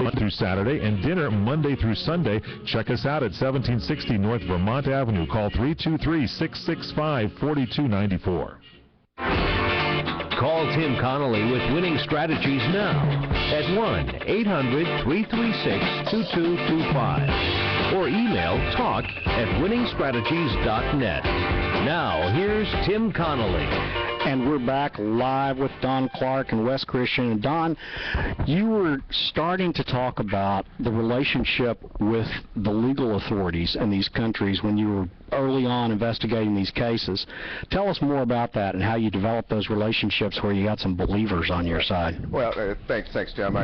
Monday through Saturday, and dinner Monday through Sunday. Check us out at 1760 North Vermont Avenue. Call 323-665-4294. Call Tim Connally with Winning Strategies now at 1-800-336-2225 or email talk@winningstrategies.net. Now, here's Tim Connally. And we're back live with Don Clark and Wes Christian. And Don, you were starting to talk about the relationship with the legal authorities in these countries when you were early on investigating these cases. Tell us more about that and how you developed those relationships where you got some believers on your side. Well, thanks, Tim.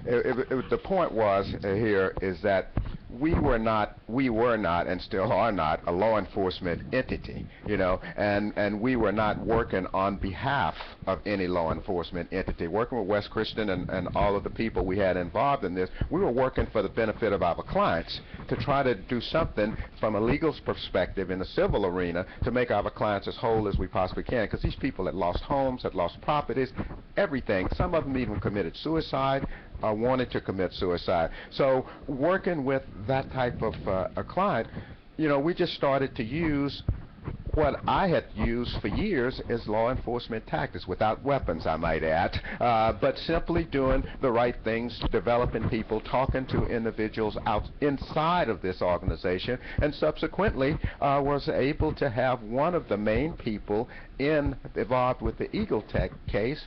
The point was here is that we were not, and still are not, a law enforcement entity, and we were not working on behalf of any law enforcement entity. Working with Wes Christian and all of the people we had involved in this, we were working for the benefit of our clients to try to do something from a legal perspective in the civil arena to make our clients as whole as we possibly can, because these people had lost homes, had lost properties, everything. Some of them even committed suicide, wanted to commit suicide. So working with that type of a client, we just started to use what I had used for years as law enforcement tactics, without weapons, I might add, but simply doing the right things, developing people, talking to individuals out inside of this organization, and subsequently was able to have one of the main people involved with the Eagle Tech case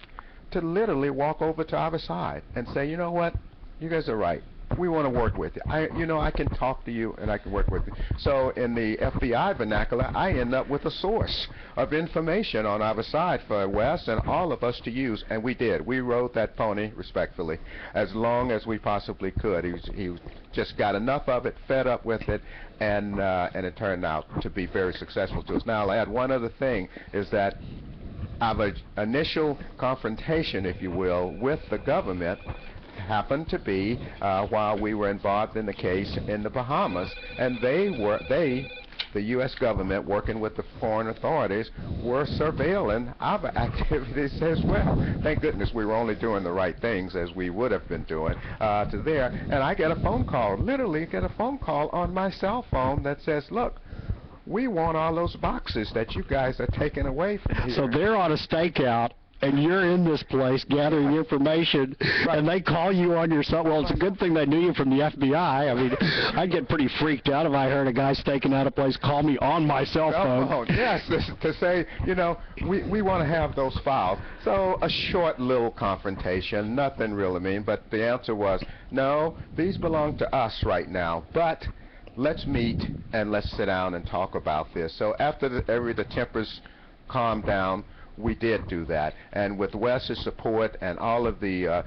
to literally walk over to our side and say, you know what, you guys are right. We want to work with you. I can talk to you and I can work with you. So in the FBI vernacular, I end up with a source of information on our side for Wes and all of us to use, and we did. We rode that pony respectfully as long as we possibly could. He just got enough of it, fed up with it, and it turned out to be very successful to us. Now I'll add one other thing, is that our initial confrontation, if you will, with the government happened to be while we were involved in the case in the Bahamas, and the U.S. government, working with the foreign authorities, were surveilling our activities as well. Thank goodness we were only doing the right things, as we would have been doing to there. And I get a phone call, literally get a phone call on my cell phone that says, look, we want all those boxes that you guys are taking away from here. So they're on a stakeout, and you're in this place gathering information, right, and they call you on your cell. Well, it's a good thing they knew you from the FBI. I mean, I'd get pretty freaked out if I heard a guy staking out a place call me on my cell phone. Yes, to say, we want to have those files. So a short little confrontation, nothing really mean, but the answer was, no, these belong to us right now, but let's meet and let's sit down and talk about this. So after the tempers calmed down, we did do that, and with Wes's support and all of the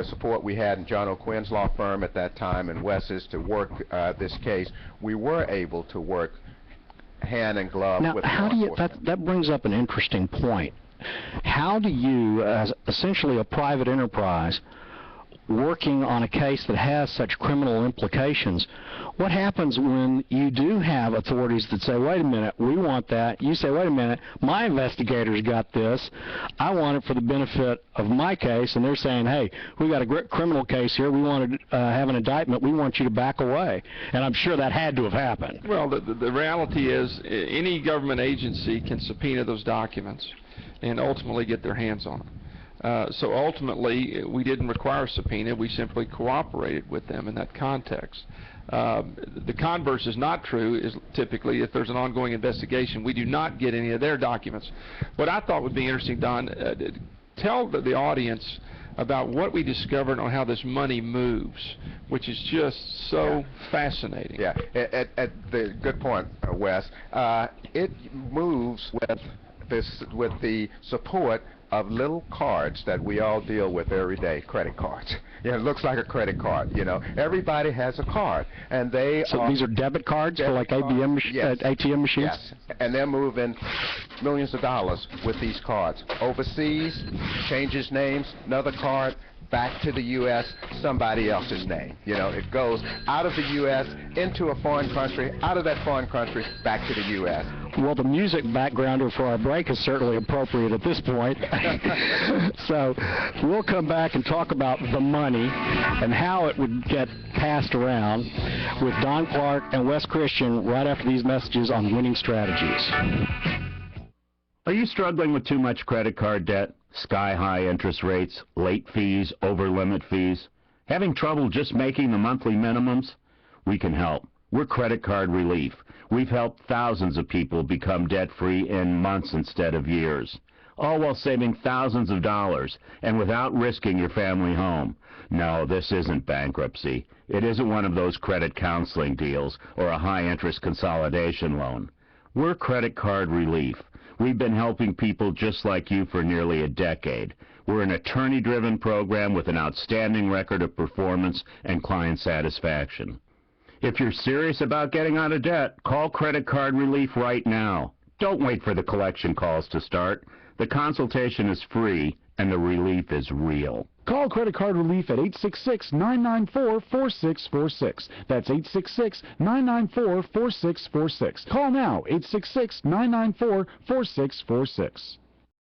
support we had in John O'Quinn's law firm at that time and Wes's to work this case, we were able to work hand in glove with law enforcement. That brings up an interesting point. How do you, as essentially a private enterprise, working on a case that has such criminal implications, what happens when you do have authorities that say, wait a minute, we want that? You say, wait a minute, my investigators got this, I want it for the benefit of my case, and they're saying, hey, we got a criminal case here, we want to have an indictment, we want you to back away. And I'm sure that had to have happened. Well, the reality is any government agency can subpoena those documents and ultimately get their hands on them. So ultimately, we didn't require a subpoena. We simply cooperated with them in that context. The converse is not true. Is typically, if there's an ongoing investigation, we do not get any of their documents. What I thought would be interesting, Don, tell the audience about what we discovered on how this money moves, which is just so fascinating. Yeah, at the good point, Wes. It moves with the support of little cards that we all deal with every day, credit cards. It looks like a credit card, Everybody has a card, and these are debit cards for like ATM machines? Yes, and they're moving millions of dollars with these cards. Overseas, changes names, another card, back to the U.S., somebody else's name. It goes out of the U.S. into a foreign country, out of that foreign country, back to the U.S. Well, the music backgrounder for our break is certainly appropriate at this point. So we'll come back and talk about the money and how it would get passed around with Don Clark and Wes Christian right after these messages on winning strategies. Are you struggling with too much credit card debt, sky-high interest rates, late fees, over-limit fees? Having trouble just making the monthly minimums? We can help. We're Credit Card Relief. We've helped thousands of people become debt-free in months instead of years, all while saving thousands of dollars and without risking your family home. No, this isn't bankruptcy. It isn't one of those credit counseling deals or a high-interest consolidation loan. We're Credit Card Relief. We've been helping people just like you for nearly a decade. We're an attorney-driven program with an outstanding record of performance and client satisfaction. If you're serious about getting out of debt, call Credit Card Relief right now. Don't wait for the collection calls to start. The consultation is free, and the relief is real. Call Credit Card Relief at 866-994-4646. That's 866-994-4646. Call now, 866-994-4646.